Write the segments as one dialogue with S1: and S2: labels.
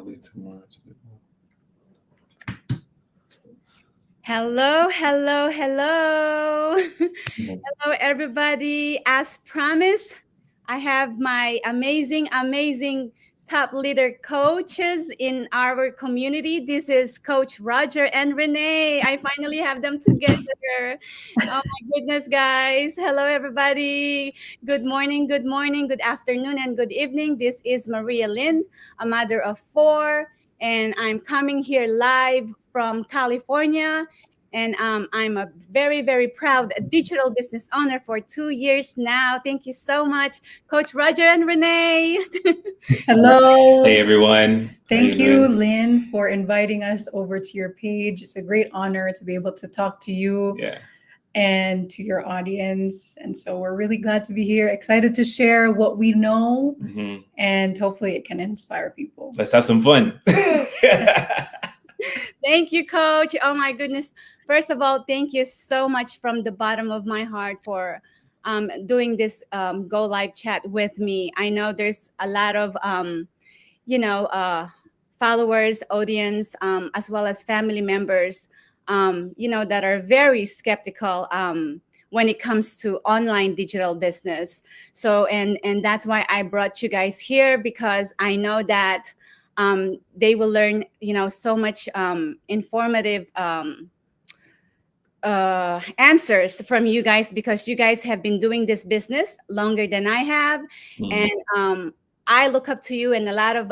S1: Tomorrow.
S2: Hello, hello, hello. Hello, everybody. As promised, I have my amazing top leader coaches in our community. This is Coach Roger and Renee. I finally have them together. Oh my goodness, guys. Hello, everybody. Good morning, good afternoon, and good evening. This is Maria Lynn, a mother of four, and I'm coming here live from California. And I'm a very proud digital business owner for 2 years now. Thank you so much, Coach Roger and Renee.
S3: Hello.
S1: Hey everyone.
S3: Thank you, Lynn, for inviting us over to your page. It's a great honor to be able to talk to you and to your audience. And so we're really glad to be here, excited to share what we know, and hopefully it can inspire people.
S1: Let's have some fun.
S2: Thank you, Coach. Oh my goodness. First of all, thank you so much from the bottom of my heart for doing this Go Live chat with me. I know there's a lot of, you know, followers, audience, as well as family members, that are very skeptical when it comes to online digital business. So, and that's why I brought you guys here, because I know that they will learn, so much informative answers from you guys, because you guys have been doing this business longer than I have. And I look up to you, and a lot of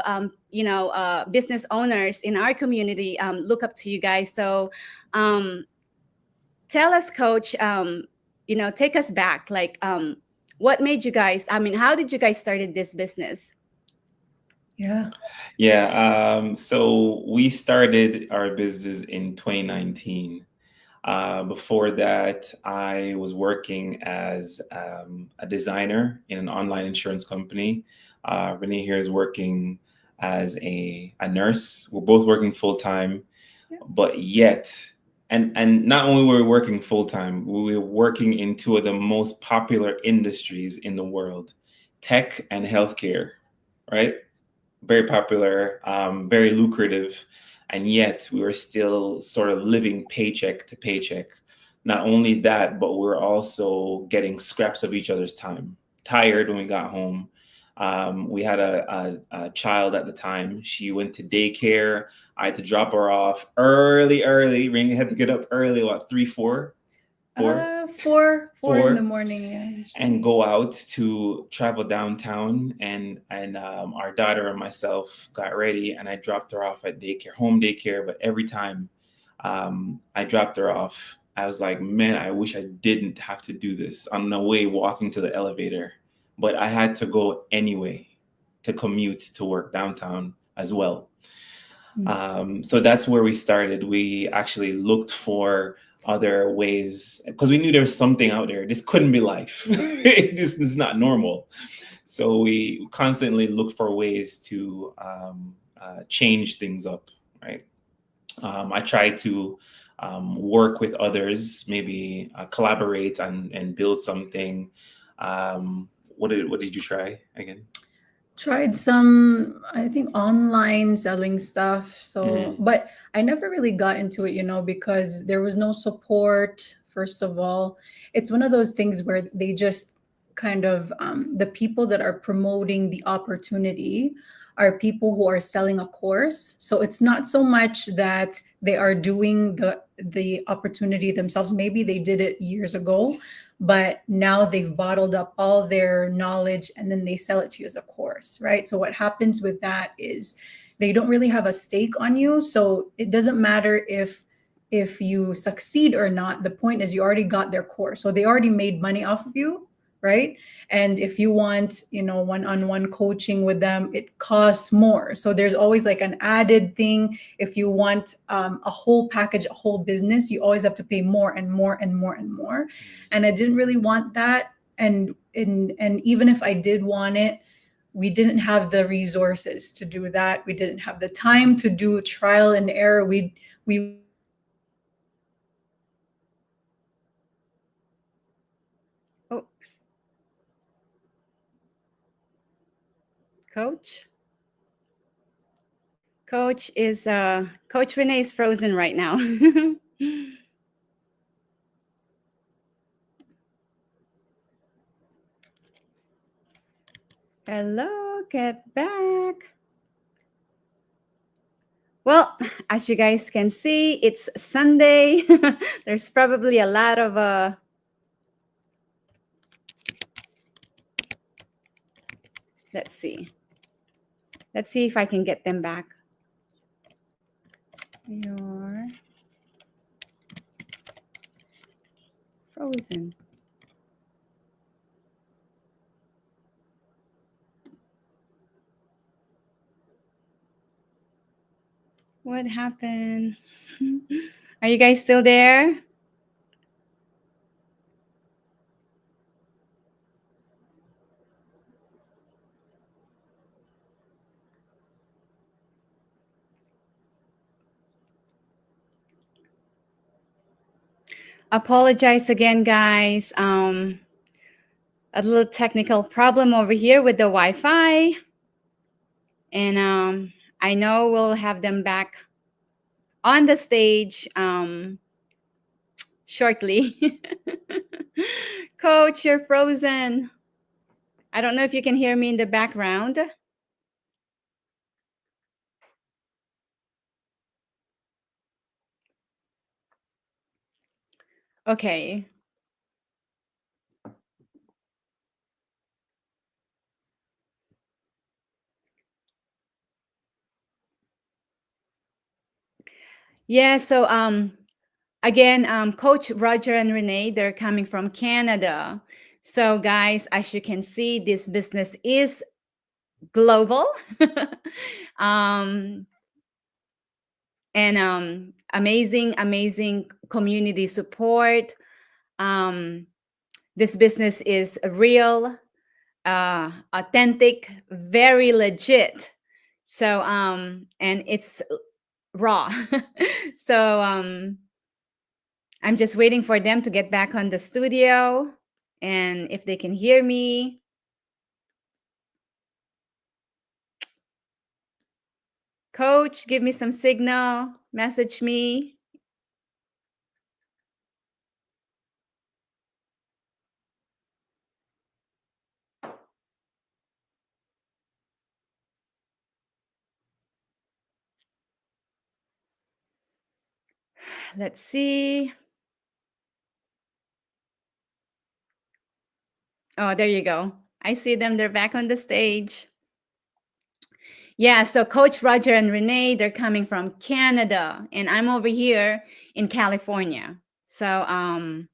S2: business owners in our community look up to you guys. So tell us, Coach, take us back, like what made you guys, how did you guys started this business?
S1: So we started our business in 2019. Before that, I was working as a designer in an online insurance company. Renee here is working as a nurse. We're both working full time, but yet, and not only were we working full time, we were working in two of the most popular industries in the world, tech and healthcare, right? Very popular, very lucrative, and yet we were still sort of living paycheck to paycheck. Not only that, but we're also getting scraps of each other's time. Tired when we got home. We had a child at the time. She went to daycare. I had to drop her off early. Ring had to get up early. What, 3, 4?
S3: 4 in the morning,
S1: and go out to travel downtown, and our daughter and myself got ready, and I dropped her off at home daycare. But every time I dropped her off, I was like, man, I wish I didn't have to do this on the way walking to the elevator, but I had to go anyway to commute to work downtown as well. So that's where we started. We actually looked for other ways, because we knew there was something out there. This couldn't be life. This is not normal. So we constantly look for ways to change things up, right? I try to work with others, maybe collaborate and build something. What did you try again?
S3: Tried some, I think, online selling stuff. So, but I never really got into it, because there was no support. First of all, it's one of those things where they just kind of, the people that are promoting the opportunity are people who are selling a course. So it's not so much that they are doing the opportunity themselves. Maybe they did it years ago, but now they've bottled up all their knowledge and then they sell it to you as a course, right? So what happens with that is they don't really have a stake on you. So it doesn't matter if you succeed or not. The point is you already got their course. So they already made money off of you, right? And if you want, one-on-one coaching with them, it costs more. So there's always like an added thing. If you want a whole package, a whole business, you always have to pay more and more and more and more. And I didn't really want that. And even if I did want it, we didn't have the resources to do that. We didn't have the time to do trial and error. We
S2: Oh, Coach? Coach Renee is frozen right now. Hello, get back. Well, as you guys can see, it's Sunday. There's probably a lot of let's see. Let's see if I can get them back. You're frozen. What happened? Are you guys still there? Apologize again, guys. A little technical problem over here with the Wi-Fi. And I know we'll have them back on the stage shortly. Coach, you're frozen. I don't know if you can hear me in the background. Okay. Yeah, so again, Coach Roger and Renee, they're coming from Canada. So guys, as you can see, this business is global. um, and amazing community support. This business is real, authentic, very legit. So and it's raw. So I'm just waiting for them to get back on the studio, and if they can hear me. Coach, give me some signal, message me. Let's see. Oh, there you go. I see them. They're back on the stage. Yeah, so Coach Roger and Renee, they're coming from Canada, and I'm over here in California. So,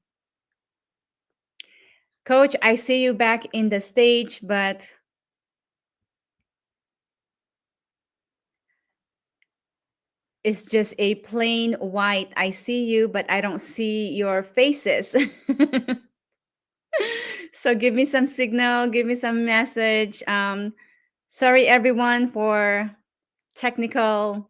S2: Coach, I see you back in the stage, but it's just a plain white. I see you, but I don't see your faces. So give me some signal, give me some message. Sorry, everyone, for technical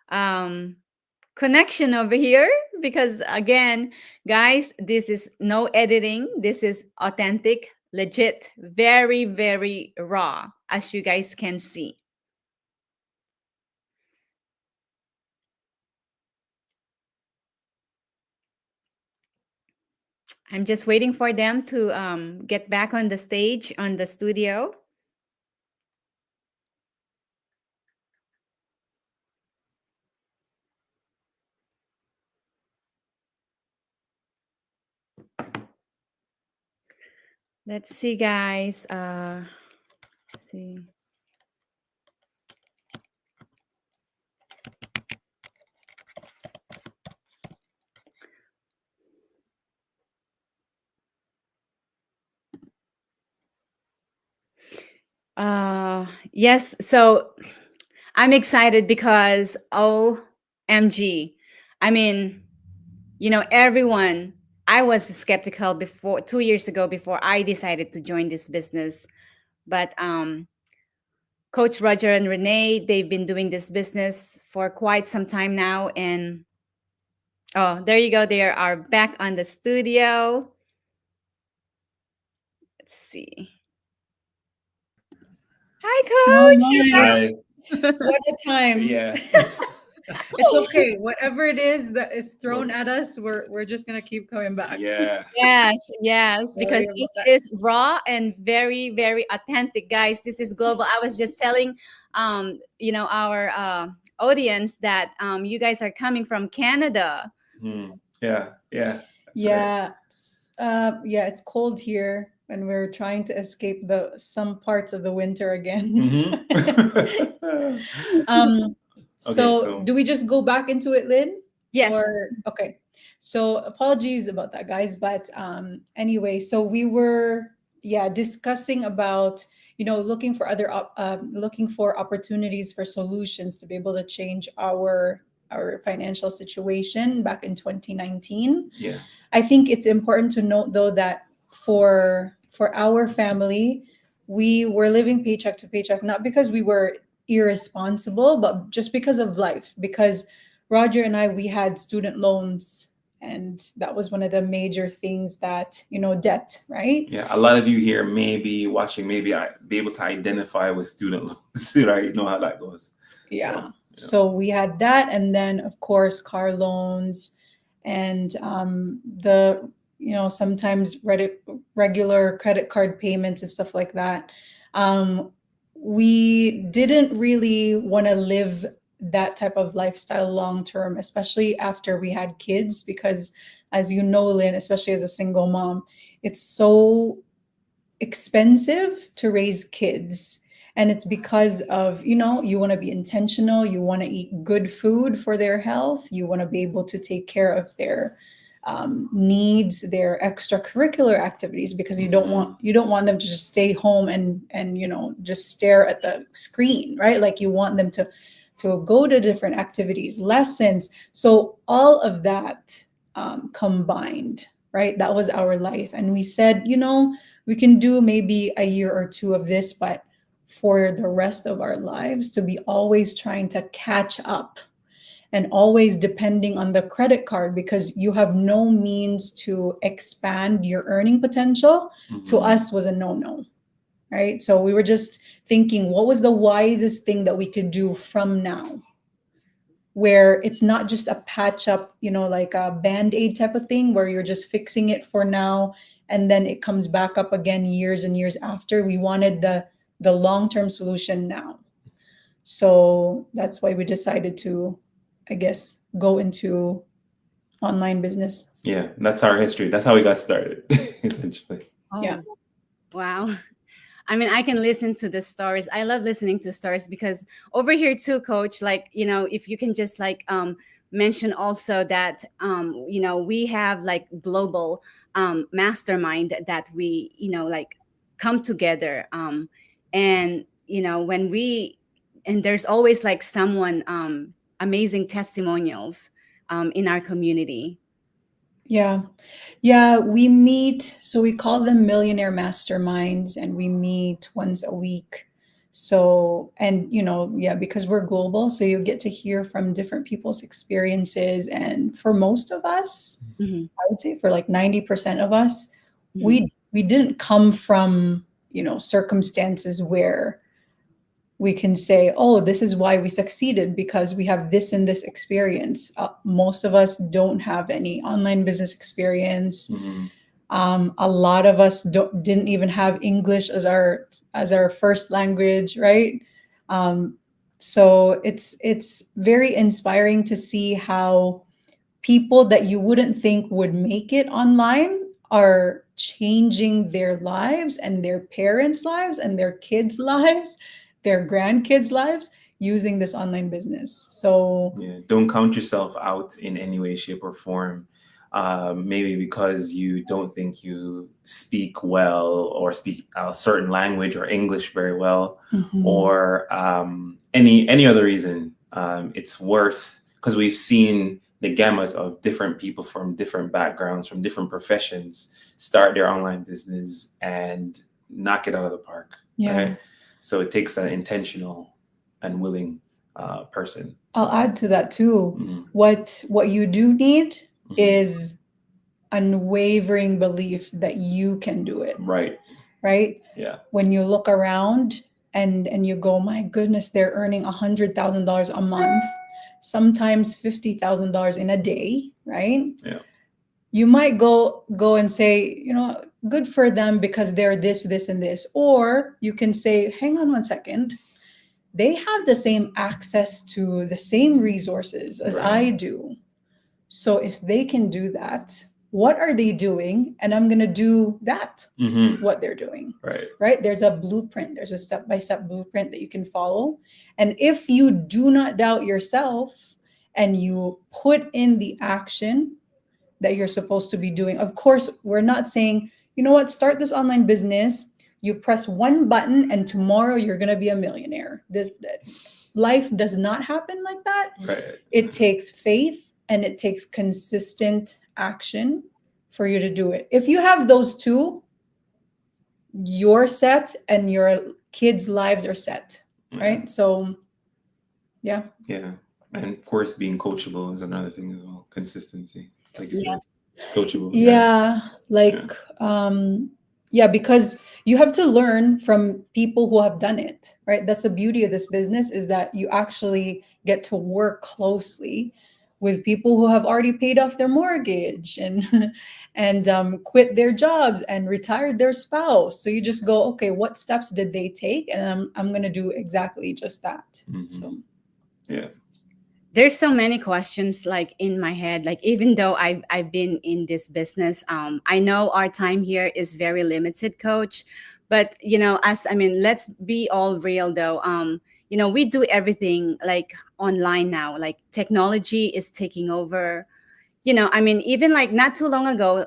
S2: connection over here, because again, guys, this is no editing. This is authentic, legit, very raw, as you guys can see. I'm just waiting for them to get back on the stage, on the studio. Let's see, guys. Let's see. Yes, so I'm excited because OMG. I mean, everyone, I was skeptical before 2 years ago before I decided to join this business. But Coach Roger and Renee, they've been doing this business for quite some time now. And oh, there you go. They are back on the studio. Let's see. Hi,
S3: Oh
S2: Coach. You're back.
S3: my.
S1: Hi.
S3: One at a time.
S1: Yeah.
S3: It's okay. Whatever it is that is thrown at us, we're just gonna keep coming back.
S1: Yeah.
S2: Yes, yes,
S3: Sorry
S2: because
S3: about
S2: this
S3: that.
S2: is raw and very, very authentic, guys. This is global. I was just telling, our audience that you guys are coming from Canada.
S1: Yeah. Yeah. That's right.
S3: Yeah, yeah, it's cold here, and we're trying to escape the some parts of the winter again. um,
S1: Okay.
S3: so
S1: So,
S3: do we just go back into it, Lynn? Or
S2: Yes.
S3: okay. So apologies about that, guys. But anyway, so we were discussing about looking for looking for opportunities for solutions to be able to change our financial situation back in 2019.
S1: yeah.
S3: I think it's important to note though that for our family, we were living paycheck to paycheck, not because we were irresponsible, but just because of life. Because Roger and I, we had student loans, and that was one of the major things that, debt, right?
S1: Yeah. A lot of you here may be watching, maybe I be able to identify with student loans, right? Know how that goes.
S3: Yeah.
S1: So,
S3: So we had that, and then of course car loans, and the sometimes regular credit card payments and stuff like that. Um, we didn't really want to live that type of lifestyle long term, especially after we had kids, because as you know, Lynn, especially as a single mom, it's so expensive to raise kids. And it's because of, you want to be intentional, you want to eat good food for their health, you want to be able to take care of their needs, their extracurricular activities, because you don't want them to just stay home and just stare at the screen, right? Like you want them to go to different activities, lessons. So all of that combined, right? That was our life. And we said, we can do maybe a year or two of this, but for the rest of our lives, to be always trying to catch up and always depending on the credit card because you have no means to expand your earning potential, to us was a no-no, right? So we were just thinking, what was the wisest thing that we could do from now, where it's not just a patch up, like a band-aid type of thing where you're just fixing it for now and then it comes back up again years and years after. We wanted the long-term solution now. So that's why we decided to, I guess, go into online business.
S1: yeah, that's our history. That's how we got started, essentially.
S2: Oh,
S3: Yeah.
S2: wow. I mean, I can listen to the stories. I love listening to stories because over here too, coach, like, if you can just like mention also that we have like global mastermind that we, like come together. And when and there's always like someone amazing testimonials in our community.
S3: Yeah. Yeah, we meet, so we call them millionaire masterminds, and we meet once a week. So, and yeah, because we're global, so you get to hear from different people's experiences. And for most of us,
S2: Mhm.
S3: I would say for like 90% of us,
S2: Mhm.
S3: we didn't come from, circumstances where we can say, oh, this is why we succeeded because we have this and this experience. Most of us don't have any online business experience. A lot of us didn't even have English as our first language, right? So it's very inspiring to see how people that you wouldn't think would make it online are changing their lives and their parents' lives and their kids' lives, their grandkids' lives using this online business. So
S1: Yeah, don't count yourself out in any way, shape, or form. Maybe because you don't think you speak well or speak a certain language or English very well, or any other reason. It's worth, because we've seen the gamut of different people from different backgrounds, from different professions, start their online business and knock it out of the park.
S3: Yeah.
S1: Right. So it takes an intentional and willing person.
S3: I'll add to that too.
S1: Mhm.
S3: What you do need is unwavering belief that you can do it.
S1: Right.
S3: Right?
S1: Yeah.
S3: When you look around, and you go, my goodness, they're earning $100,000 a month, sometimes $50,000 in a day, right?
S1: Yeah.
S3: You might go and say, good for them because they're this and this. Or you can say, hang on one second, they have the same access to the same resources as I
S1: Right.
S3: do. So if they can do that, what are they doing? And I'm going to do that,
S1: Mm-hmm.
S3: what they're doing,
S1: Right.
S3: right? There's a blueprint, there's a step-by-step blueprint that you can follow. And if you do not doubt yourself and you put in the action that you're supposed to be doing, of course, we're not saying, you know what, start this online business, you press one button and tomorrow you're going to be a millionaire. This life does not happen like that.
S1: Right.
S3: It takes faith and it takes consistent action for you to do it. If you have those two, you're set and your kids' lives are set,
S1: Yeah.
S3: right? So, yeah.
S1: Yeah. And of course, being coachable is another thing as well. Consistency, like you
S2: Yeah.
S1: said, coachable.
S3: Yeah, like yeah, because you have to learn from people who have done it, right? That's the beauty of this business, is that you actually get to work closely with people who have already paid off their mortgage and and quit their jobs and retired their spouse. So you just go, okay, what steps did they take? And I'm gonna do exactly just that.
S1: Mm-hmm.
S3: So
S1: Yeah.
S2: There's so many questions like in my head, like even though I've been in this business, I know our time here is very limited, coach, but let's be all real though. We do everything like online now, like technology is taking over. Even like not too long ago,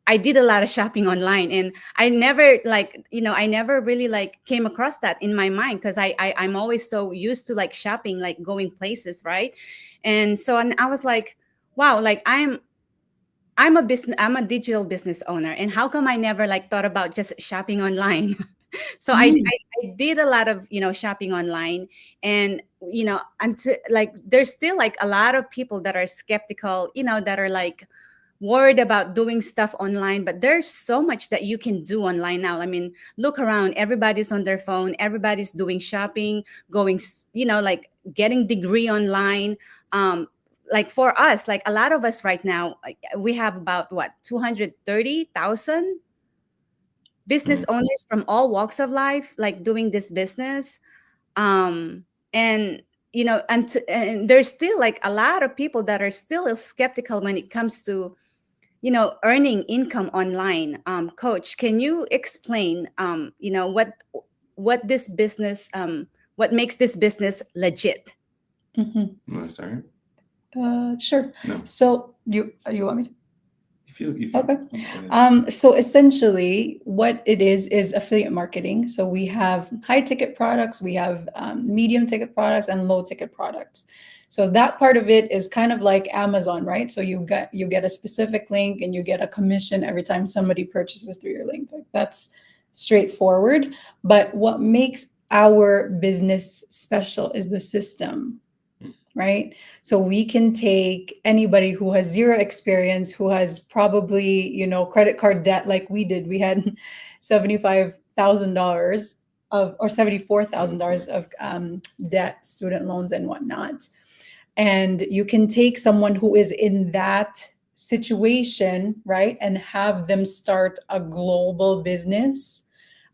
S2: I did a lot of shopping online, and I never really like came across that in my mind, because I'm always so used to like shopping, like going places, right? And I was like, wow, like I'm a digital business owner, and how come I never like thought about just shopping online? So
S3: mm,
S2: I did a lot of shopping online, and until like there's still like a lot of people that are skeptical, that are like worried about doing stuff online, but there's so much that you can do online now. I mean, look around, everybody's on their phone, everybody's doing shopping, going like getting degree online. Like for us, like a lot of us right now, like, we have about what, 230,000 business
S1: Mm.
S2: owners from all walks of life, like doing this business. And and there's still like a lot of people that are still skeptical when it comes to earning income online. Coach, can you explain what this business, what makes this business legit?
S3: mhm.
S1: No, sorry.
S3: Sure.
S1: No.
S3: So you want me to?
S1: If you
S3: Okay.
S1: go ahead.
S3: So essentially, what it is affiliate marketing. So we have high ticket products, we have medium ticket products, and low ticket products. So that part of it is kind of like Amazon, right? So you get a specific link and you get a commission every time somebody purchases through your link. Like that's straightforward. But what makes our business special is the system, right? So we can take anybody who has zero experience, who has probably, credit card debt like we did. We had $75,000 or $74,000 of debt, student loans and whatnot. And you can take someone who is in that situation, right, and have them start a global business.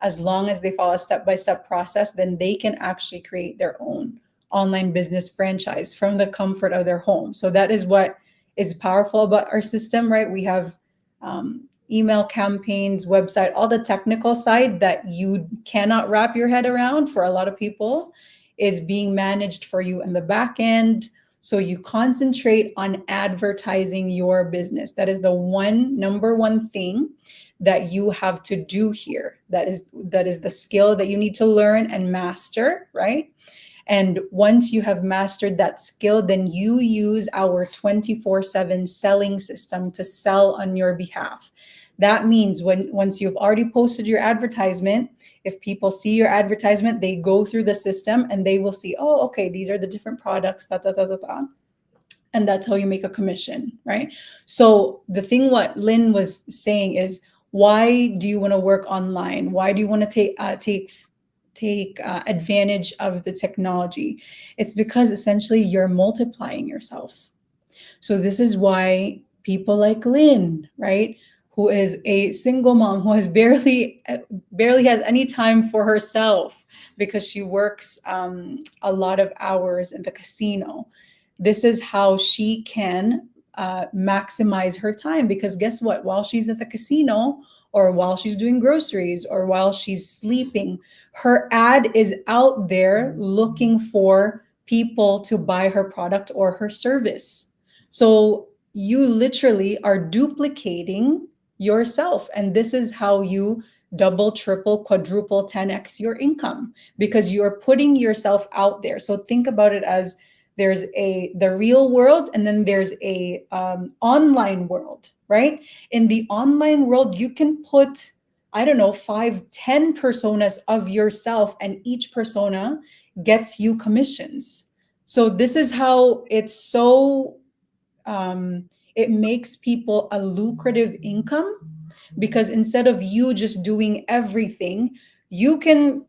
S3: As long as they follow a step-by-step process, then they can actually create their own online business franchise from the comfort of their home. So that is what is powerful about our system, right? We have email campaigns, website, all the technical side that you cannot wrap your head around for a lot of people is being managed for you in the back end. So you concentrate on advertising your business. That is the number one thing that you have to do here. That is the skill that you need to learn and master, right? And once you have mastered that skill, then you use our 24/7 selling system to sell on your behalf. That means once you've already posted your advertisement, if people see your advertisement, they go through the system and they will see, oh, okay, these are the different products, da, da, da, da, da. And that's how you make a commission, right? So the thing what Lynn was saying is, why do you want to work online? Why do you want to take take advantage of the technology? It's because essentially you're multiplying yourself. So this is why people like Lynn, right, who is a single mom who has barely has any time for herself because she works a lot of hours in the casino. This is how she can maximize her time, because guess what? While she's at the casino, or while she's doing groceries, or while she's sleeping, her ad is out there looking for people to buy her product or her service. So you literally are duplicating yourself. And this is how you double, triple, quadruple, 10x your income, because you're putting yourself out there. So think about it as there's the real world, and then there's a online world, right? In the online world, you can put, I don't know, 5, 10 personas of yourself, and each persona gets you commissions. So this is how it's so it makes people a lucrative income, because instead of you just doing everything, you can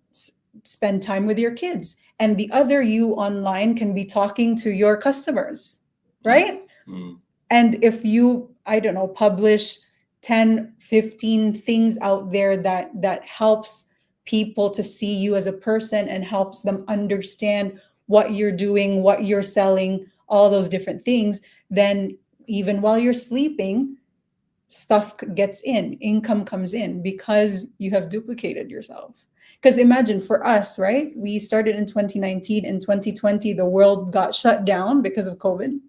S3: spend time with your kids, and the other you online can be talking to your customers, right?
S1: Mm.
S3: And if you, I don't know, publish 10, 15 things out there that helps people to see you as a person and helps them understand what you're doing, what you're selling, all those different things, then even while you're sleeping, stuff gets in, income comes in, because you have duplicated yourself. Because imagine for us, right? We started in 2019. In 2020, the world got shut down because of COVID.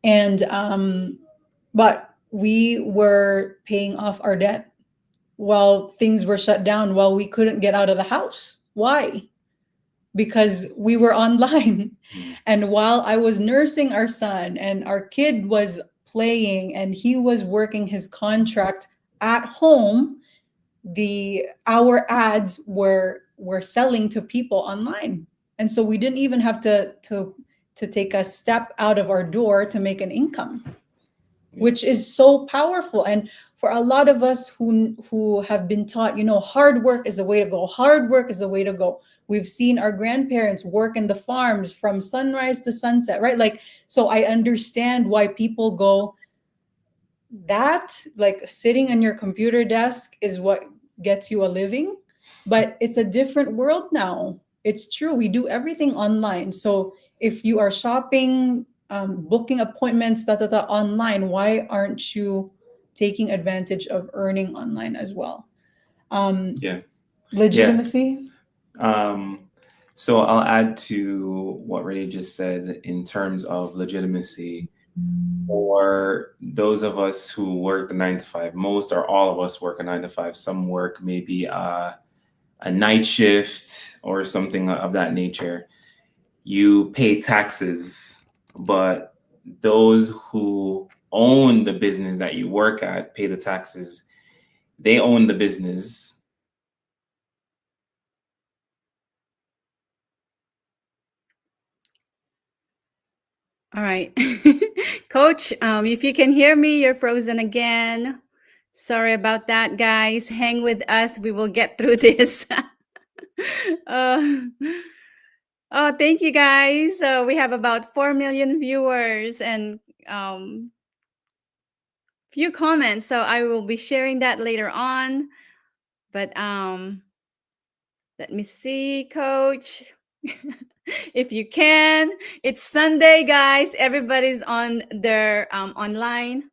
S3: And but we were paying off our debt while things were shut down, while we couldn't get out of the house. Why? Because we were online. And while I was nursing our son and our kid was playing and he was working his contract at home, our ads were selling to people online. And so we didn't even have to take a step out of our door to make an income, which is so powerful. And for a lot of us who have been taught, hard work is the way to go. Hard work is the way to go. We've seen our grandparents work in the farms from sunrise to sunset, right? Like, so I understand why people go, that like sitting on your computer desk is what gets you a living. But it's a different world now. It's true. We do everything online. So if you are shopping, booking appointments, online, why aren't you taking advantage of earning online as well?
S1: Yeah.
S3: Legitimacy.
S1: So I'll add to what Renee just said in terms of legitimacy. For those of us who work the 9 to 5, most or all of us work a 9 to 5. Some work maybe a night shift or something of that nature. You pay taxes, but those who own the business that you work at pay the taxes. They own the business.
S2: All right. Coach, if you can hear me, you're frozen again. Sorry about that, guys. Hang with us. We will get through this. uh, oh, thank you, guys. We have about 4 million viewers and few comments. So I will be sharing that later on. But let me see, Coach. If you can, it's Sunday, guys. Everybody's on their online.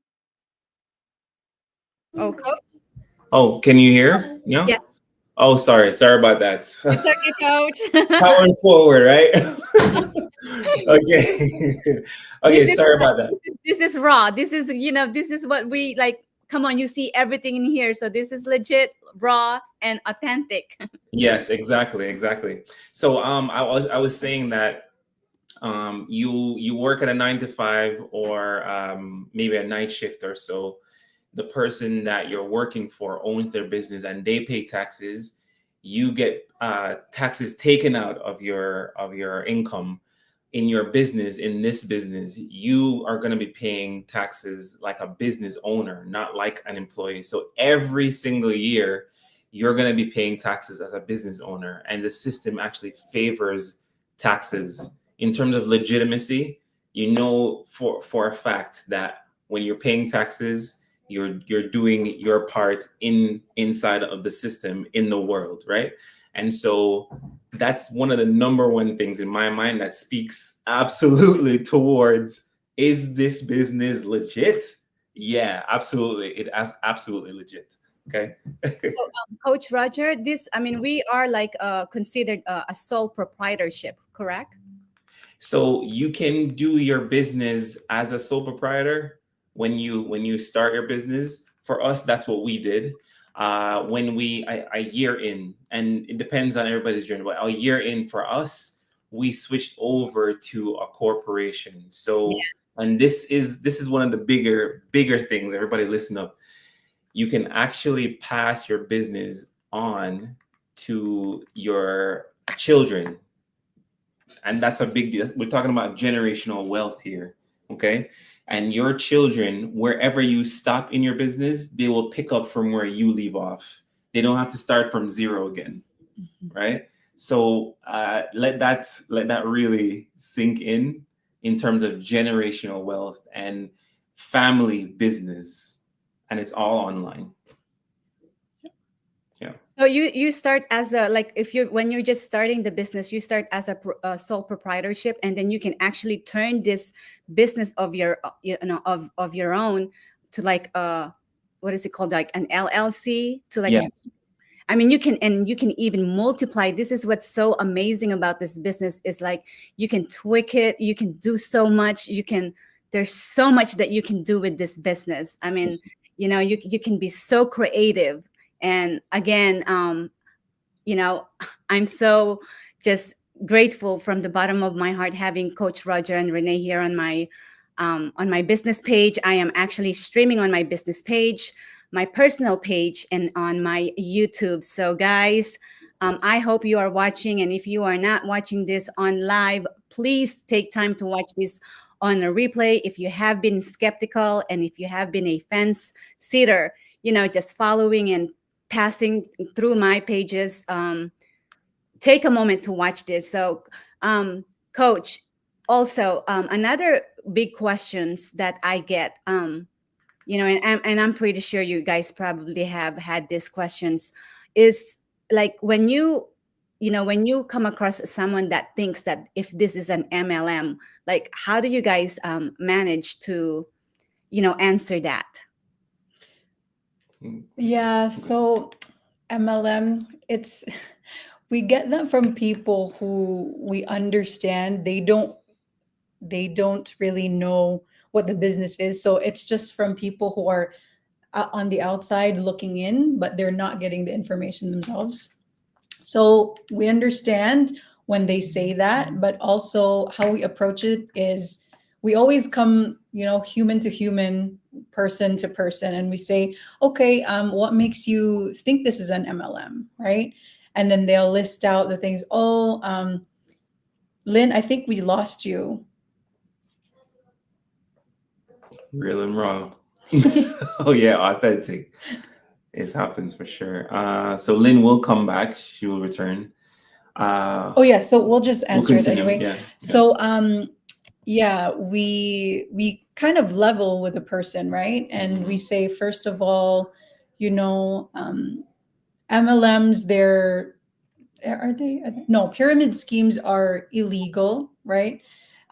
S2: Oh, Coach?
S1: Oh, can you hear? No?
S2: Yes.
S1: Oh, sorry about that.
S2: It's okay, Coach.
S1: Powering forward, right? Okay. Okay, sorry about that.
S2: This is raw. This is, this is what we like. Come on, you see everything in here. So this is legit, raw, and authentic.
S1: Yes, exactly. So I was saying that you work at a 9 to 5 or maybe a night shift or so. The person that you're working for owns their business and they pay taxes. You get taxes taken out of your income. In your business, in this business, you are going to be paying taxes like a business owner, not like an employee. So every single year you're going to be paying taxes as a business owner, and the system actually favors taxes in terms of legitimacy. You know for a fact that when you're paying taxes, you're doing your part inside of the system in the world, right? And so that's one of the number one things in my mind that speaks absolutely towards, is this business legit? Yeah, absolutely. Absolutely legit. Okay.
S2: So, Coach Roger, this, I mean, we are like considered a sole proprietorship, correct?
S1: So you can do your business as a sole proprietor when you start your business. For us, that's what we did. When a year in, and it depends on everybody's journey, but a year in for us, we switched over to a corporation. So, and this is one of the bigger things. Everybody listen up. You can actually pass your business on to your children, and that's a big deal. We're talking about generational wealth here, okay? And your children, wherever you stop in your business, they will pick up from where you leave off. They don't have to start from zero again, right? So let that really sink in terms of generational wealth and family business, and it's all online. Yeah.
S2: So you start as a, like, if you, when you're just starting the business, you start as a sole proprietorship, and then you can actually turn this business of your of your own to like what is it called, like an LLC, to like
S1: Yeah.
S2: a, I mean, you can, and you can even multiply. This is what's so amazing about this business, is like you can tweak it, you can do so much, you can, there's so much that you can do with this business. I mean, you can be so creative. And again, I'm so just grateful from the bottom of my heart having Coach Roger and Renee here on my business page. I am actually streaming on my business page, my personal page, and on my YouTube. So guys, I hope you are watching. And if you are not watching this on live, please take time to watch this on a replay. If you have been skeptical, and if you have been a fence sitter, just following and passing through my pages, take a moment to watch this. So, Coach, also, another big questions that I get, and I'm pretty sure you guys probably have had these questions, is like when you come across someone that thinks that if this is an MLM, like how do you guys manage to answer that?
S3: Yeah, so MLM, it's we get that from people who we understand they don't really know what the business is. So it's just from people who are on the outside looking in, but they're not getting the information themselves. So we understand when they say that, but also how we approach it is we always come, human to human, person to person, and we say, okay, what makes you think this is an MLM, right? And then they'll list out the things. Oh, Lynn, I think we lost you.
S1: Real and raw. Oh yeah, authentic. It happens for sure. So Lynn will come back. She will return.
S3: Oh yeah, so we'll just
S1: We'll
S3: answer it
S1: continue.
S3: anyway.
S1: Yeah.
S3: So yeah, we kind of level with a person, right? And we say, first of all, MLMs, no, pyramid schemes are illegal, right?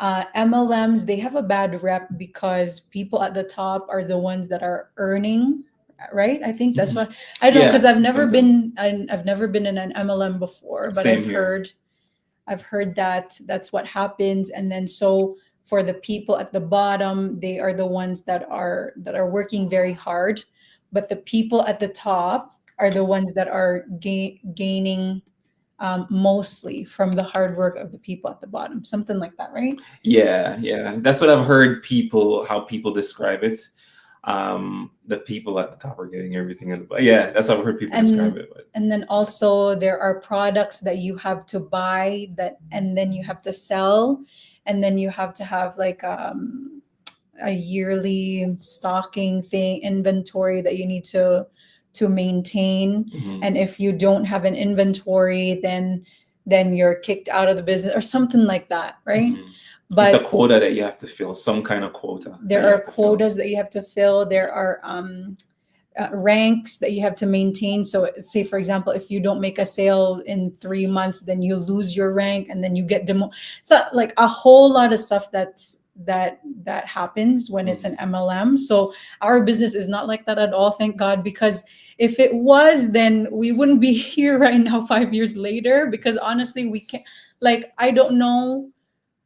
S3: MLMs, they have a bad rep because people at the top are the ones that are earning, right? I think that's what, I don't know, because
S1: Yeah,
S3: I've never
S1: sometimes.
S3: been in an MLM before, but
S1: Same here.
S3: I've heard that that's what happens. And then so for the people at the bottom, they are the ones that are working very hard, but the people at the top are the ones that are gaining mostly from the hard work of the people at the bottom, something like that, right?
S1: Yeah, yeah. That's what I've heard how people describe it. The people at the top are getting everything at the bottom. Yeah, that's how I've heard people describe it. But
S3: And then also there are products that you have to buy that, and then you have to sell, and then you have to have like a yearly stocking thing, inventory that you need to to maintain,
S1: Mm-hmm.
S3: and if you don't have an inventory, then you're kicked out of the business or something like that, right?
S1: Mm-hmm. It's a
S3: But
S1: quota that you have to fill, some kind of quota that
S3: there
S1: you
S3: are
S1: have to fill.
S3: quotas that you have to fill. There are ranks that you have to maintain. So, say for example, if you don't make a sale in 3 months, then you lose your rank, and then you get demo. So, like a whole lot of stuff that happens when it's an MLM. So, our business is not like that at all. Thank God, because if it was, then we wouldn't be here right now 5 years later. Because honestly, we can't. Like, I don't know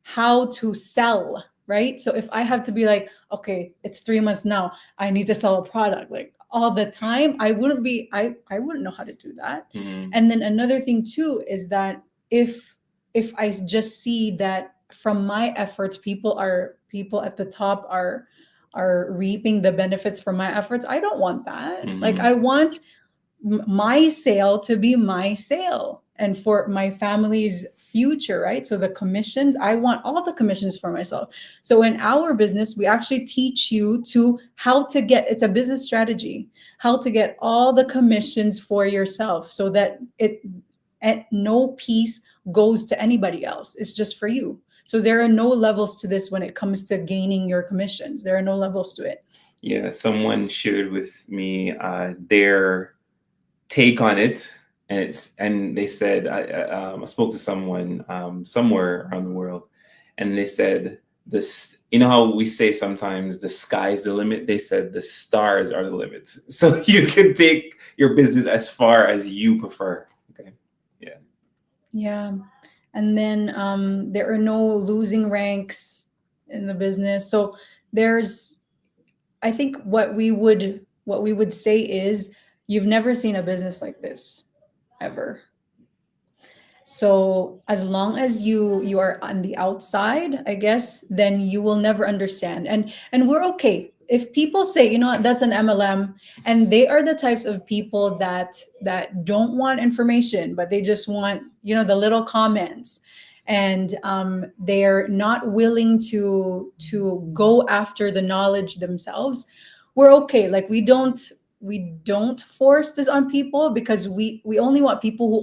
S3: how to sell, right? So if I have to be like, okay, it's 3 months now, I need to sell a product like all the time, I wouldn't know how to do that.
S1: Mm-hmm.
S3: And then another thing too is that if I just see that from my efforts, people at the top are reaping the benefits from my efforts, I don't want that. Like,
S1: Mm-hmm.
S3: I want my sale to be my sale and for my family's future, right? So the commissions, I want all the commissions for myself. So in our business, we actually teach you to how to get, it's a business strategy, how to get all the commissions for yourself so that it at no piece goes to anybody else. It's just for you. So there are no levels to this when it comes to gaining your commissions. There are no levels to it.
S1: Yeah, someone shared with me their take on it, and they said I spoke to someone somewhere around the world, and they said this. You know how we say sometimes the sky's the limit? They said the stars are the limits. So you can take your business as far as you prefer. Okay. Yeah.
S3: Yeah. And then there are no losing ranks in the business. So there's, I think what we would say is, you've never seen a business like this ever. So as long as you are on the outside, I guess, then you will never understand. And we're okay if people say, you know what, that's an MLM, and they are the types of people that don't want information, but they just want, the little comments, and they're not willing to go after the knowledge themselves. We're okay. Like, we don't force this on people, because we only want people who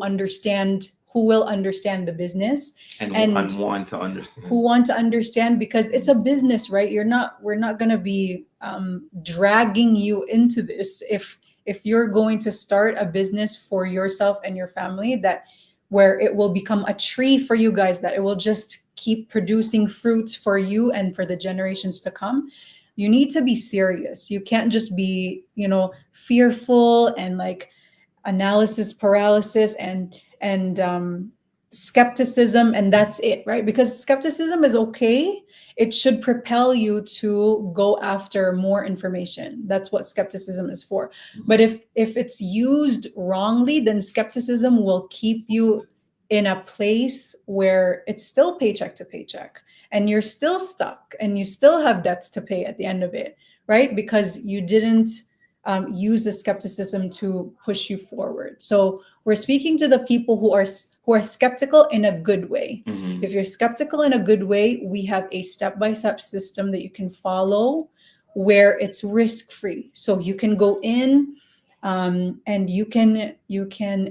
S3: will understand the business,
S1: And
S3: and
S1: want to
S3: who
S1: understand.
S3: want to understand, because it's a business, right? We're not going to be dragging you into this. If you're going to start a business for yourself and your family, that where it will become a tree for you guys, that it will just keep producing fruits for you and for the generations to come, you need to be serious. You can't just be, fearful and like analysis paralysis and skepticism, and that's it, right? Because skepticism is okay. It should propel you to go after more information. That's what skepticism is for. But if it's used wrongly, then skepticism will keep you in a place where it's still paycheck to paycheck, and you're still stuck, and you still have debts to pay at the end of it, right? Because you didn't use the skepticism to push you forward. So we're speaking to the people who are skeptical in a good way.
S1: Mm-hmm.
S3: If you're skeptical in a good way, we have a step-by-step system that you can follow, where it's risk-free. So you can go in, and you can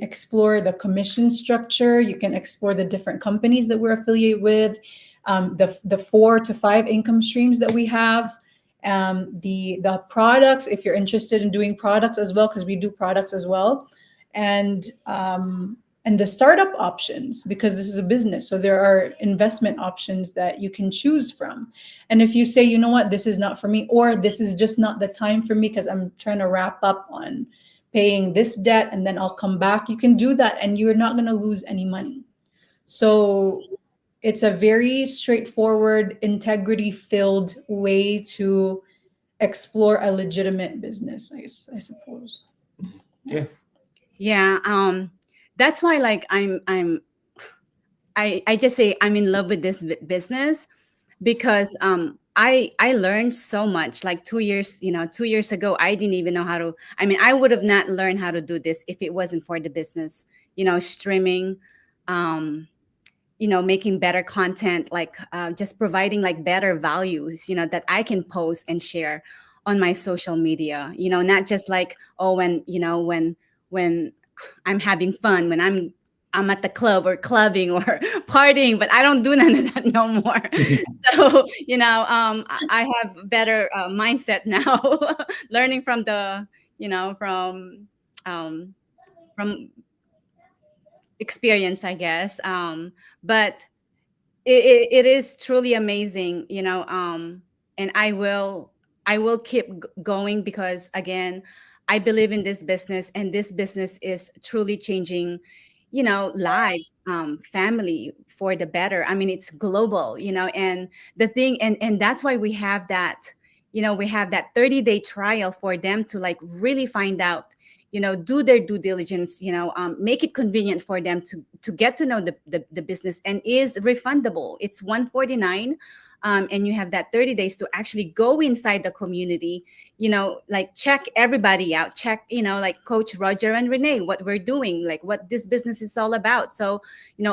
S3: explore the commission structure. You can explore the different companies that we're affiliated with, the 4 to 5 income streams that we have, the products, if you're interested in doing products as well, because we do products as well, and the startup options, because this is a business, so there are investment options that you can choose from. And if you say, you know what, this is not for me, or this is just not the time for me because I'm trying to wrap up on paying this debt and then I'll come back, you can do that, and you're not going to lose any money. So it's a very straightforward, integrity filled way to explore a legitimate business, I suppose.
S1: Yeah.
S2: Yeah. That's why, like, I just say I'm in love with this business, because I learned so much. Like 2 years, 2 years ago, I didn't even know how to. I mean, I would have not learned how to do this if it wasn't for the business. Streaming, um, making better content, like just providing like better values, that I can post and share. on my social media, not just like, oh, when I'm having fun, when I'm at the club or clubbing or partying, but I don't do none of that no more. So, I have better mindset now, learning from um, from experience, I guess. But it is truly amazing, and I will keep going, because again, I believe in this business, and this business is truly changing, lives, family for the better. I mean, it's global, and the thing, and that's why we have that 30-day trial for them to like really find out, do their due diligence, make it convenient for them to get to know the business, and is refundable. It's 149. And you have that 30 days to actually go inside the community, like check everybody out, check, like Coach Roger and Renee, what we're doing, like what this business is all about. So,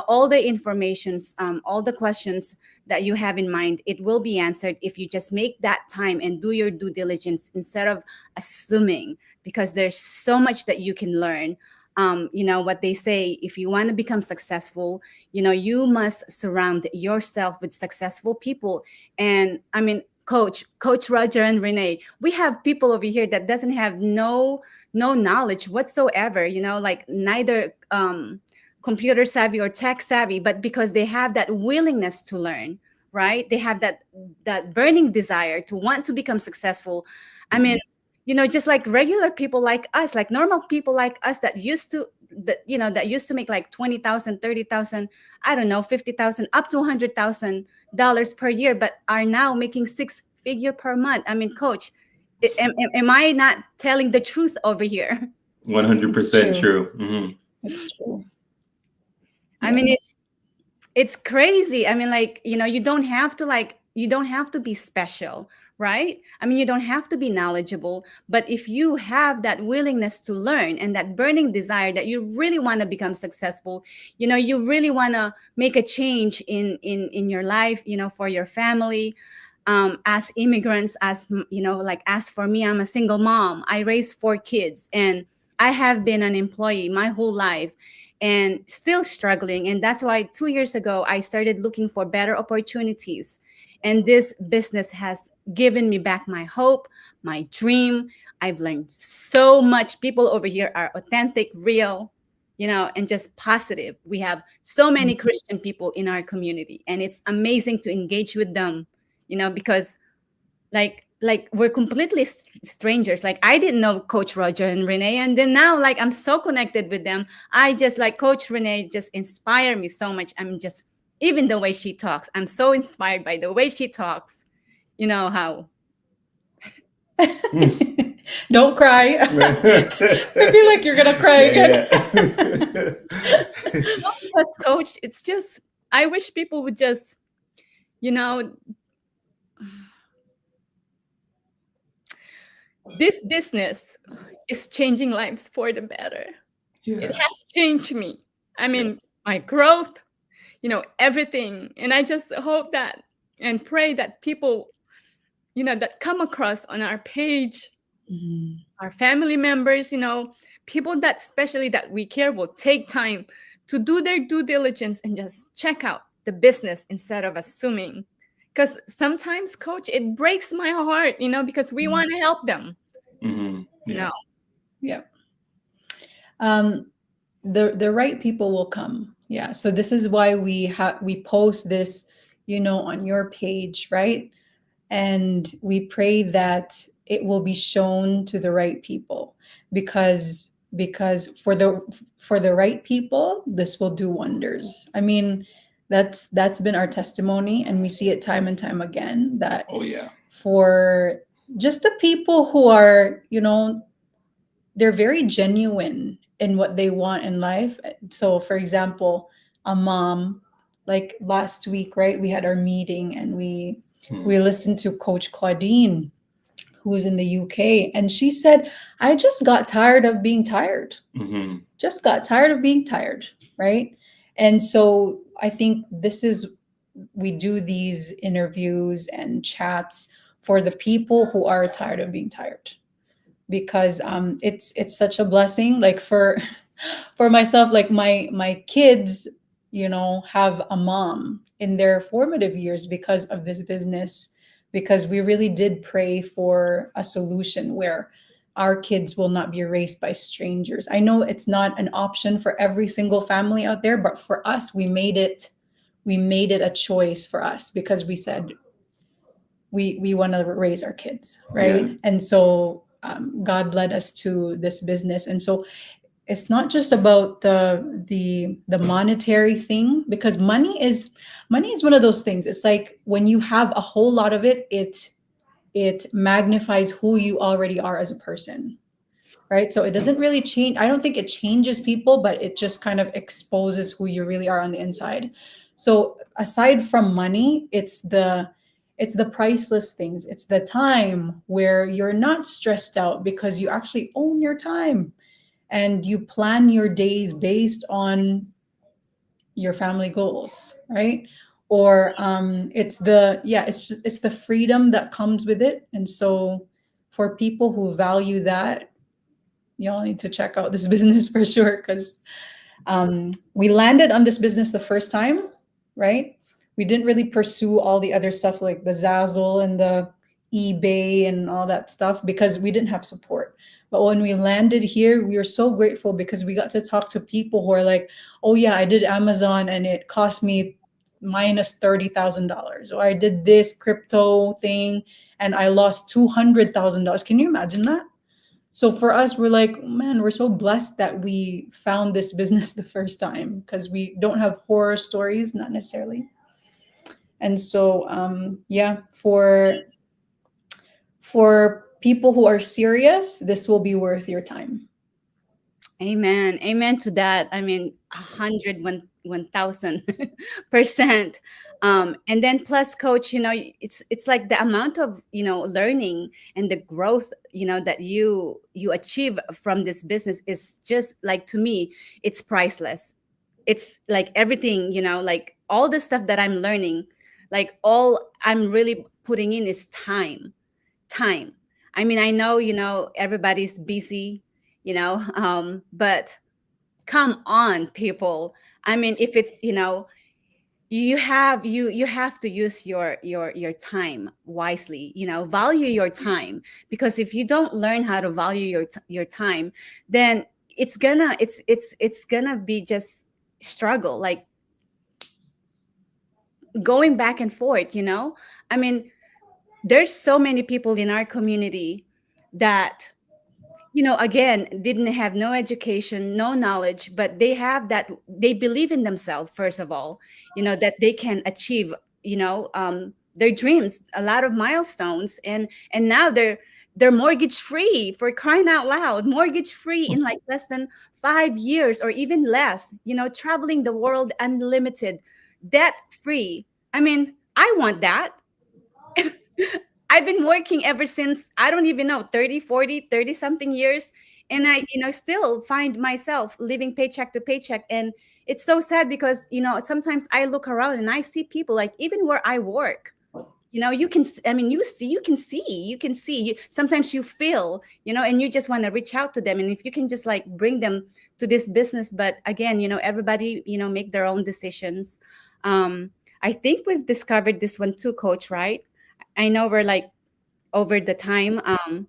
S2: all the informations, all the questions that you have in mind, it will be answered if you just make that time and do your due diligence instead of assuming, because there's so much that you can learn. What they say, if you want to become successful, you must surround yourself with successful people. And I mean, Coach Roger and Renee, we have people over here that doesn't have no knowledge whatsoever, like neither computer savvy or tech savvy, but because they have that willingness to learn, right? They have that burning desire to want to become successful. I mean, just like regular people like us, like normal people like us, that used to make like 20,000, 30,000, I don't know, 50,000, up to $100,000 per year, but are now making six-figure per month. I mean, Coach, am I not telling the truth over here?
S1: 100% true.
S3: It's true.
S2: I mean, it's crazy. I mean, like, you don't have to be special, right? I mean, you don't have to be knowledgeable, but if you have that willingness to learn and that burning desire that you really want to become successful, you really want to make a change in your life, for your family, as immigrants, like as for me, I'm a single mom. I raised 4 kids, and I have been an employee my whole life and still struggling. And that's why 2 years ago, I started looking for better opportunities. And this business has given me back my hope, my dream. I've learned so much. People over here are authentic, real, and just positive. We have so many Christian people in our community, and it's amazing to engage with them, because like we're completely strangers. Like, I didn't know Coach Roger and Renee, and then now, like, I'm so connected with them. I just, like, Coach Renee just inspire me so much. I'm just, even the way she talks, I'm so inspired by the way she talks. You know how
S3: Don't cry. I feel like you're gonna cry again.
S2: because, Coach, it's just, I wish people would just, this business is changing lives for the better. It has changed me. I mean, my growth, everything. And I just hope that and pray that people, that come across on our page, our family members, people that especially that we care will take time to do their due diligence and just check out the business instead of assuming. Because sometimes, Coach, it breaks my heart, because we want to help them.
S1: Yeah.
S3: Yeah. The right people will come. Yeah. So this is why we post this, on your page, right? And we pray that it will be shown to the right people, because for the right people, this will do wonders. I mean, that's been our testimony, and we see it time and time again that for just the people who are, they're very genuine in what they want in life. So, for example, a mom, like last week, right? We had our meeting, and we listened to Coach Claudine, who was in the UK, and she said, "I just got tired of being tired. Just got tired of being tired," right? And so I think we do these interviews and chats for the people who are tired of being tired, because it's such a blessing. Like for for myself, like my kids, have a mom in their formative years because of this business, because we really did pray for a solution where our kids will not be raised by strangers. I know it's not an option for every single family out there, but for us, we made it a choice for us, because we said we want to raise our kids,
S1: Yeah.
S3: right? And so God led us to this business. And so it's not just about the monetary thing, because money is one of those things. It's like when you have a whole lot of it, it magnifies who you already are as a person, right? So it doesn't really change. I don't think it changes people, but it just kind of exposes who you really are on the inside. So aside from money, it's the priceless things. It's the time where you're not stressed out because you actually own your time, and you plan your days based on your family goals, right? Or it's the freedom that comes with it. And so for people who value that, y'all need to check out this business for sure, because we landed on this business the first time, right? We didn't really pursue all the other stuff like the Zazzle and the eBay and all that stuff because we didn't have support. But when we landed here, we were so grateful because we got to talk to people who are like, oh, yeah, I did Amazon and it cost me minus $30,000. Or I did this crypto thing and I lost $200,000. Can you imagine that? So for us, we're like, man, we're so blessed that we found this business the first time, because we don't have horror stories, not necessarily. And so, yeah, for people who are serious, this will be worth your time.
S2: Amen. Amen to that. I mean, 1,000%. And then plus, coach, it's like the amount of learning and the growth that you achieve from this business is just like, to me, it's priceless. It's like everything, like all the stuff that I'm learning, like all I'm really putting in is time. I mean, I know, everybody's busy, but come on, people. I mean, if it's, you have to use your time wisely, value your time, because if you don't learn how to value your time, then it's gonna be just struggle, like going back and forth, I mean, there's so many people in our community that again didn't have no education, no knowledge, but they have that, they believe in themselves, first of all, that they can achieve their dreams, a lot of milestones, and now they're mortgage free, for crying out loud, mortgage free in like less than 5 years or even less, traveling the world unlimited, debt free. I mean, I want that. I've been working ever since, I don't even know, 30, 40, 30 something years. And I, still find myself living paycheck to paycheck. And it's so sad because, sometimes I look around and I see people, like even where I work, you can, I mean, sometimes you feel, and you just want to reach out to them. And if you can just like bring them to this business, but again, everybody, make their own decisions. I think we've discovered this one too, coach, right? I know we're like over the time. I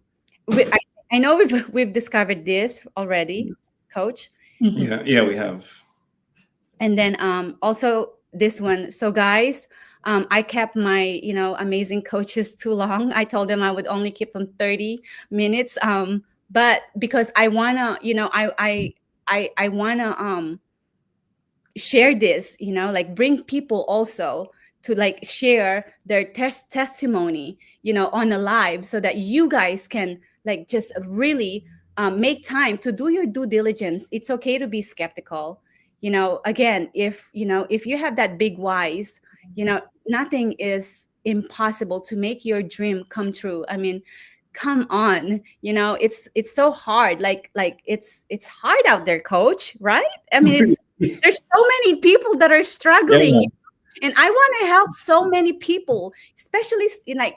S2: know we've discovered this already, coach.
S3: Mhm.
S1: Yeah, we have.
S2: And then also this one. So guys, I kept my amazing coaches too long. I told them I would only keep them 30 minutes. But because I wanna, I wanna share this, like bring people also to like share their testimony, on a live, so that you guys can like just really make time to do your due diligence. It's okay to be skeptical, again, if you have that big whys, nothing is impossible to make your dream come true. I mean, come on, it's so hard, like it's hard out there, coach, right? I mean, it's there's so many people that are
S1: Yeah.
S2: struggling. And I want to help so many people, especially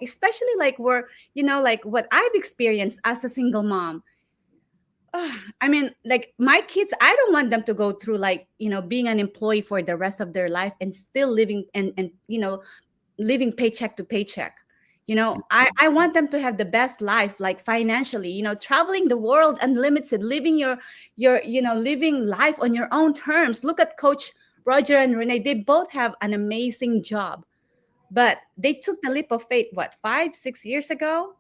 S2: especially like where, like what I've experienced as a single mom. I mean, like my kids, I don't want them to go through like, being an employee for the rest of their life and still living and living paycheck to paycheck. I want them to have the best life, like financially, traveling the world unlimited, living living life on your own terms. Look at Coach Roger and Renee. They both have an amazing job, but they took the leap of faith, what, 5, 6 years ago?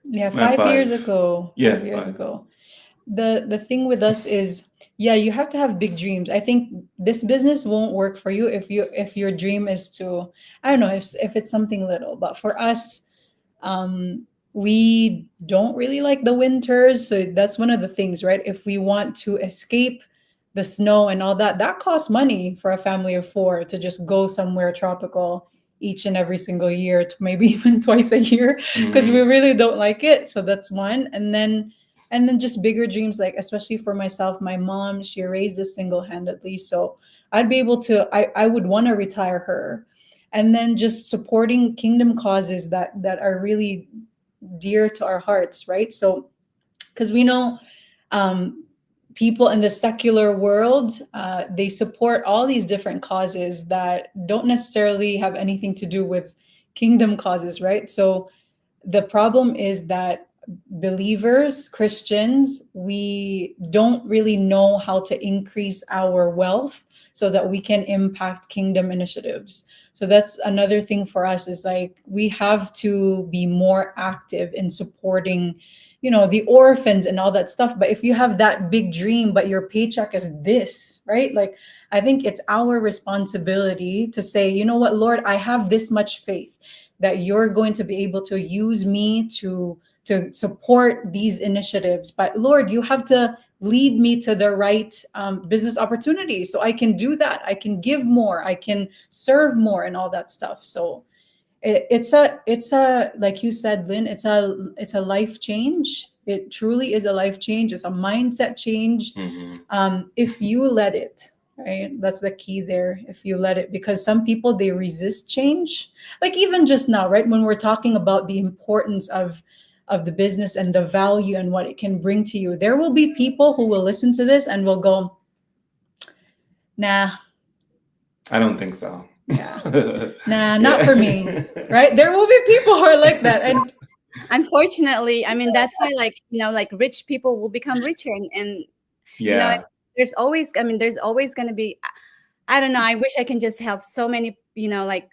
S3: Yeah,
S1: Not
S3: 5 years
S1: five.
S3: ago.
S1: Yeah,
S3: 5 years
S1: five.
S3: ago. The thing with us is, yeah, you have to have big dreams. I think this business won't work for you if your dream is to, I don't know, if it's something little. But for us, we don't really like the winters, so that's one of the things, right? If we want to escape the snow and all that, that costs money for a family of four to just go somewhere tropical each and every single year, to maybe even twice a year, because we
S1: Hmm.
S3: really don't like it. So that's one. And then just bigger dreams, like especially for myself, my mom, she raised us single-handedly, so I'd be able to, I would want to retire her. And then just supporting kingdom causes that are really dear to our hearts, right? So because we know, um, people in the secular world, they support all these different causes that don't necessarily have anything to do with kingdom causes, right? So the problem is that believers, Christians, we don't really know how to increase our wealth so that we can impact kingdom initiatives. So that's another thing for us, is like we have to be more active in supporting, the orphans and all that stuff. But if you have that big dream but your paycheck is this, right? Like, I think it's our responsibility to say, you know what, Lord, I have this much faith that you're going to be able to use me to support these initiatives. But Lord, you have to lead me to the right business opportunity so I can do that. I can give more. I can serve more and all that stuff. So it's a like you said, Lynn, it's a life change. It truly is a life change. It's a mindset change,
S1: Hmm.
S3: if you let it, right? That's the key there. If you let it, because some people, they resist change. Like even just now, right, when we're talking about the importance of the business and the value and what it can bring to you, there will be people who will listen to this and will go, nah,
S1: I don't think so.
S3: yeah, nah, not for me,
S1: Yeah.
S3: right? There will be people who are like that. And
S2: Unfortunately, I mean, that's why, like, like rich people will become richer, and you know
S1: Yeah.
S2: there's always, I mean, there's always going to be, I don't know, I wish I can just help so many, like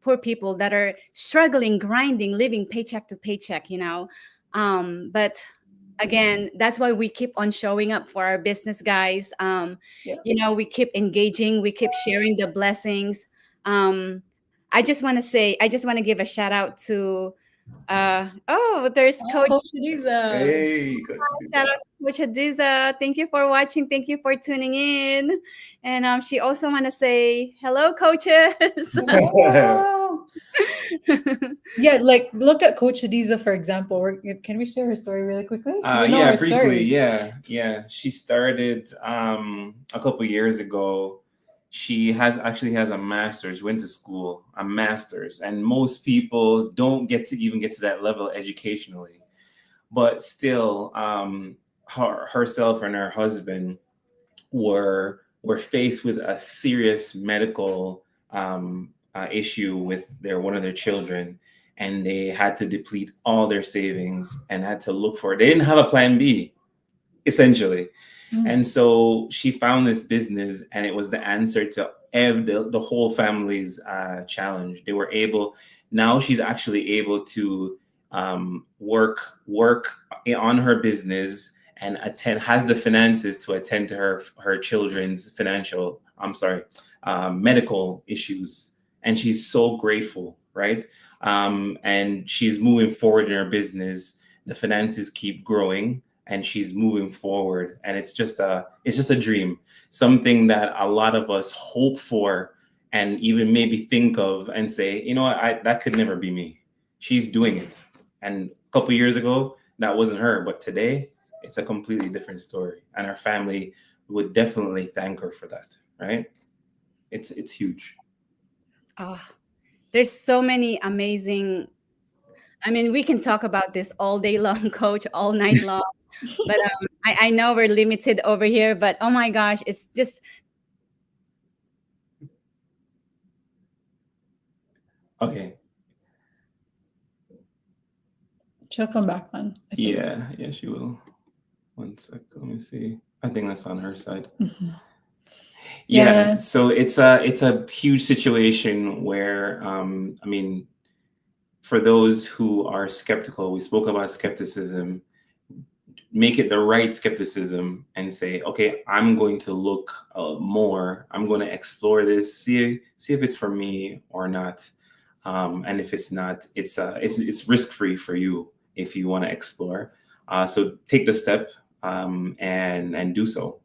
S2: poor people that are struggling, grinding, living paycheck to paycheck, but again, that's why we keep on showing up for our business, guys.
S3: yeah,
S2: We keep engaging, we keep sharing the blessings. I just want to give a shout out to oh, there's
S3: oh,
S2: Coach.
S3: Coach Liza.
S1: Hey, Coach
S2: Shout out
S1: Lisa.
S2: to Coach Hadiza. Thank you for watching. Thank you for tuning in. And she also want to say hello, coaches.
S3: Oh, yeah, like look at Coach Hadiza, for example. Can we share her story really quickly? You know
S1: Yeah,
S3: her
S1: briefly.
S3: story.
S1: Yeah, yeah. She started a couple years ago. She has a master's. Went to school, a master's, and most people don't get to even get to that level educationally. But still, herself and her husband were faced with a serious medical issue with one of their children, and they had to deplete all their savings and had to look for it. They didn't have a plan B, essentially.
S3: Mm.
S1: And so she found this business, and it was the answer to the whole family's challenge. They were able, now she's actually able to work on her business and attend, has the finances to attend to her children's financial, I'm sorry, medical issues. And she's so grateful, right? And she's moving forward in her business. The finances keep growing, and she's moving forward, and it's just a dream, something that a lot of us hope for, and even maybe think of and say, you know what, that could never be me. She's doing it, and a couple years ago that wasn't her, but today it's a completely different story, and her family would definitely thank her for that, right? It's huge.
S2: Oh, there's so many amazing. I mean, we can talk about this all day long, coach, all night long. But I know we're limited over here, but oh my gosh, it's just
S1: Okay.
S3: She'll come back, man. I think.
S1: Yeah, she will. One sec. Let me see. I think that's on her side.
S3: Mhm.
S1: Yeah.
S3: Yeah.
S1: So it's a huge situation where I mean, for those who are skeptical, we spoke about skepticism. Make it the right skepticism and say, okay, I'm going to look more. I'm going to explore this, see if it's for me or not. And if it's not, it's risk free for you if you want to explore. So take the step and do so.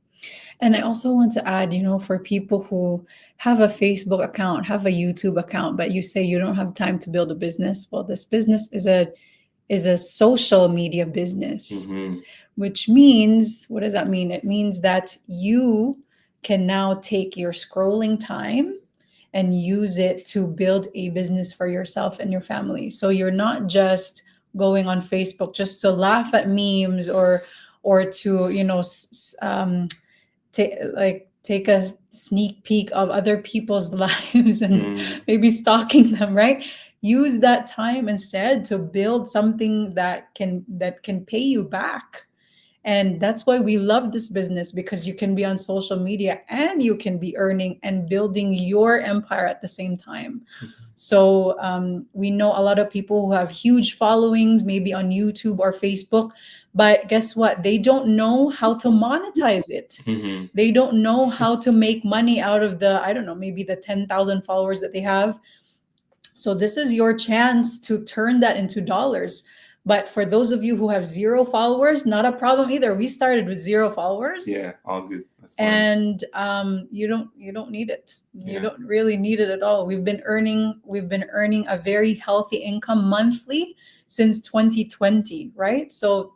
S3: And I also want to add, for people who have a Facebook account, have a YouTube account, but you say you don't have time to build a business. Well, this business is a social media business,
S1: Mm-hmm.
S3: which means, what does that mean? It means that you can now take your scrolling time and use it to build a business for yourself and your family. So you're not just going on Facebook just to laugh at memes or to take a sneak peek of other people's lives and
S1: Mm.
S3: maybe stalking them, right? Use that time instead to build something that can pay you back. And that's why we love this business, because you can be on social media and you can be earning and building your empire at the same time. So we know a lot of people who have huge followings, maybe on YouTube or Facebook, but guess what? They don't know how to monetize it.
S1: Mm-hmm.
S3: They don't know how to make money out of the, I don't know, maybe the 10,000 followers that they have. So this is your chance to turn that into dollars. But for those of you who have zero followers, not a problem either. We started with zero followers.
S1: Yeah, all good. That's fine.
S3: And you don't need it. You
S1: Yeah.
S3: don't really need it at all. We've been earning a very healthy income monthly since 2020, right? So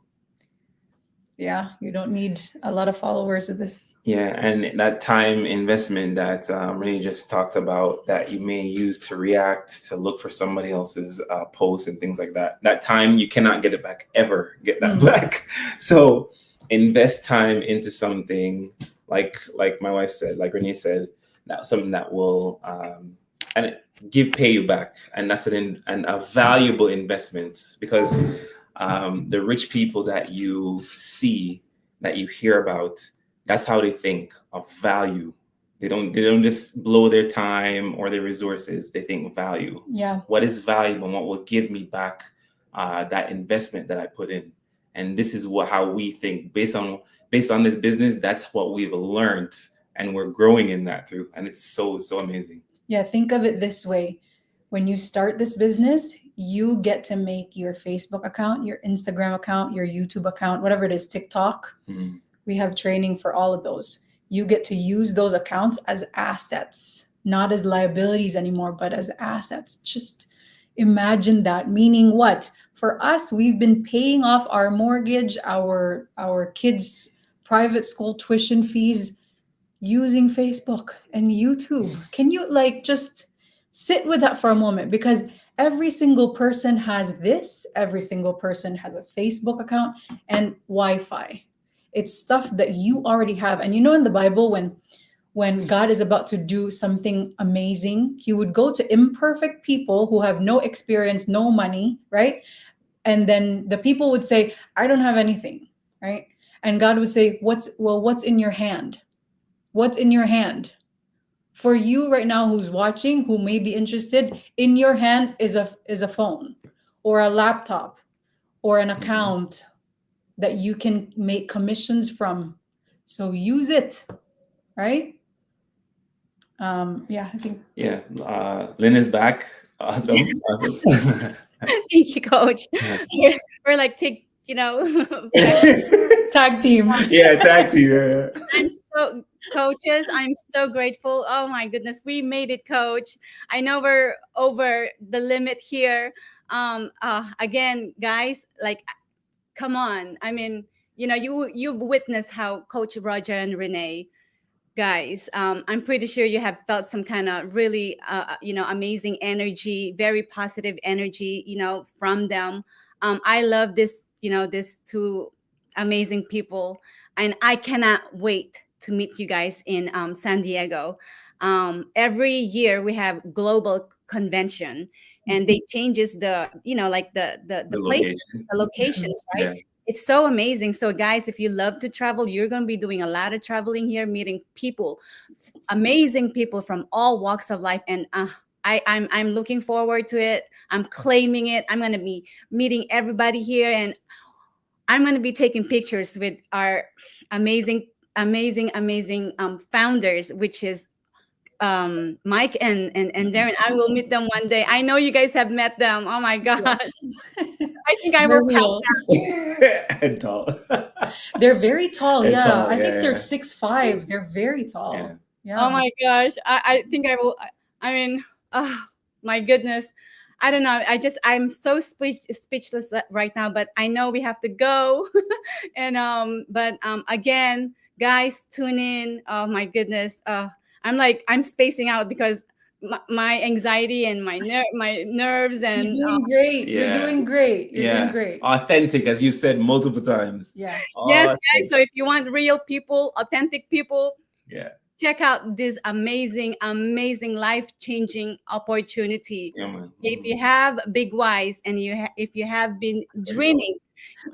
S3: yeah, you don't need a lot of followers with this.
S1: Yeah, and that time investment that Renee just talked about that you may use to react, to look for somebody else's posts and things like that. That time you cannot get it back, ever get that back. So invest time into something like my wife said, like Renee said, that something that will and pay you back, and that's a valuable investment because the rich people that you see, that you hear about, that's how they think of value. They don't just blow their time or their resources. They think value.
S3: Yeah.
S1: What is valuable and what will give me back that investment that I put in? And this is how we think based on this business. That's what we've learned, and we're growing in that too. And it's so amazing.
S3: Yeah, think of it this way. When you start this business, you get to make your Facebook account, your Instagram account, your YouTube account, whatever it is, TikTok.
S1: Mm.
S3: We have training for all of those. You get to use those accounts as assets, not as liabilities anymore, but as assets. Just imagine that. Meaning what? For us, we've been paying off our mortgage, our kids' private school tuition fees using Facebook and YouTube. Can you just sit with that for a moment? Because every single person has this, every single person has a Facebook account and Wi-Fi. It's stuff that you already have. And in the Bible, when God is about to do something amazing, he would go to imperfect people who have no experience, no money, right? And then the people would say, I don't have anything, right? And God would say, what's in your hand? What's in your hand? For you right now who's watching, who may be interested, in your hand is a phone or a laptop or an account that you can make commissions from. So use it, right? Yeah, I think.
S1: Yeah, Lynn is back. Awesome.
S2: thank you, coach. We're like
S3: Tag team.
S1: Yeah, tag team. Yeah.
S2: I'm so coaches. I'm so grateful. Oh my goodness, we made it, coach. I know we're over the limit here. Again, guys, come on. I mean, you've witnessed how Coach Roger and Renee, guys, I'm pretty sure you have felt some kind of really amazing energy, very positive energy, from them. I love this, this two amazing people, and I cannot wait to meet you guys in San Diego. Every year we have global convention, and they changes the, like the
S1: The
S2: places,
S1: location.
S2: the
S1: Yeah.
S2: locations, right?
S1: Yeah.
S2: It's so amazing. So, guys, if you love to travel, you're going to be doing a lot of traveling here, meeting people, amazing people from all walks of life. And I'm looking forward to it. I'm claiming it. I'm going to be meeting everybody here, and I'm going to be taking pictures with our amazing, amazing, amazing founders, which is Mike and Darren. I will meet them one day. I know you guys have met them. Oh my gosh.
S3: Yeah.
S2: I think I
S3: There
S2: will
S3: we
S2: pass.
S3: will.
S1: And tall.
S3: They're very tall.
S1: And
S3: Yeah,
S1: tall.
S3: I think they're
S1: Yeah.
S3: 6'5". They're very
S1: Yeah.
S3: tall.
S2: Oh
S3: Yeah.
S2: my gosh. I think I will. I mean, oh my goodness. I don't know. I'm so speechless right now, but I know we have to go. And but again, guys, tune in. Oh my goodness. I'm spacing out because my anxiety and my nerves
S3: You're
S2: and
S3: doing great. You're
S1: Yeah.
S3: doing great. You're doing
S1: Yeah.
S3: great.
S1: Authentic, as you said multiple times.
S3: Yeah.
S2: yes, guys.
S1: Authentic.
S2: So if you want real people, authentic people,
S1: Yeah.
S2: check out this amazing, amazing, life-changing opportunity.
S1: Yeah, man.
S2: If you have big whys and if you have been
S1: There you go.
S2: dreaming,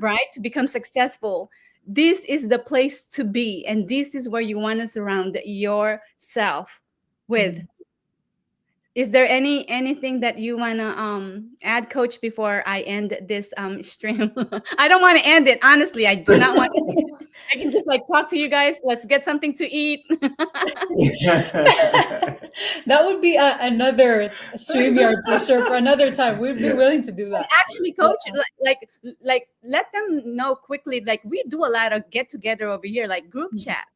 S2: right, to become successful, this is the place to be, and this is where you want to surround yourself with.
S3: Mhm.
S2: Is there anything that you wanna add, Coach, before I end this stream? I don't want to end it. Honestly, I do not want. I can just like talk to you guys. Let's get something to eat.
S3: That would be another StreamYard for sure for another time. We'd be
S1: Yeah.
S3: willing to do that.
S2: Actually, Coach, like let them know quickly. Like we do a lot of get together over here, like group chat,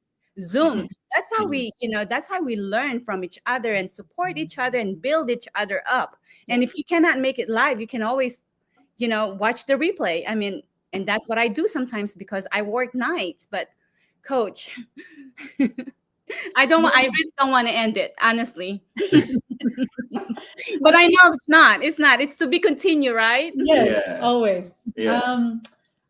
S2: Zoom.
S1: Mhm.
S2: That's how we, that's how we learn from each other and support each other and build each other up. And if you cannot make it live, you can always, watch the replay. I mean, and that's what I do sometimes because I work nights. But, Coach, I really don't want to end it, honestly. But I know it's not. It's not. It's to be continued, right?
S3: Yes,
S1: Yeah.
S3: always.
S1: Yeah.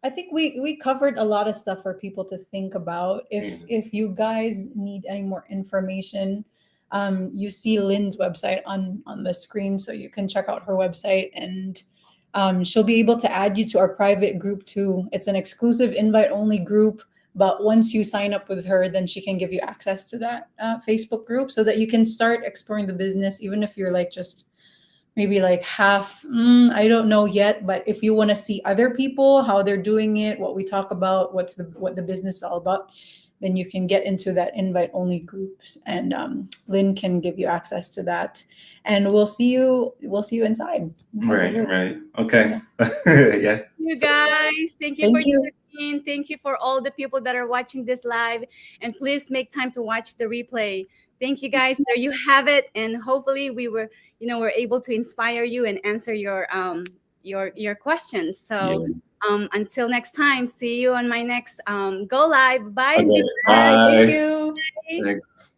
S3: I think we covered a lot of stuff for people to think about. If you guys need any more information, you see Lynn's website on the screen, so you can check out her website, and she'll be able to add you to our private group too. It's an exclusive invite only group, but once you sign up with her, then she can give you access to that Facebook group so that you can start exploring the business, even if you're like just maybe like half, I don't know yet. But if you want to see other people, how they're doing it, what we talk about, what the business is all about, then you can get into that invite only groups, and Lynn can give you access to that, and we'll see you inside.
S1: Right. Okay. Yeah.
S2: You guys, thank you
S3: Thank
S2: for
S3: you.
S2: tuning in. Thank you for all the people that are watching this live, and please make time to watch the replay. Thank you, guys. There you have it, and hopefully we're able to inspire you and answer your questions. So until next time, see you on my next go live. Bye,
S1: Okay.
S2: everybody.
S3: Thank
S1: Bye.
S3: you.
S2: Bye.
S1: Thanks.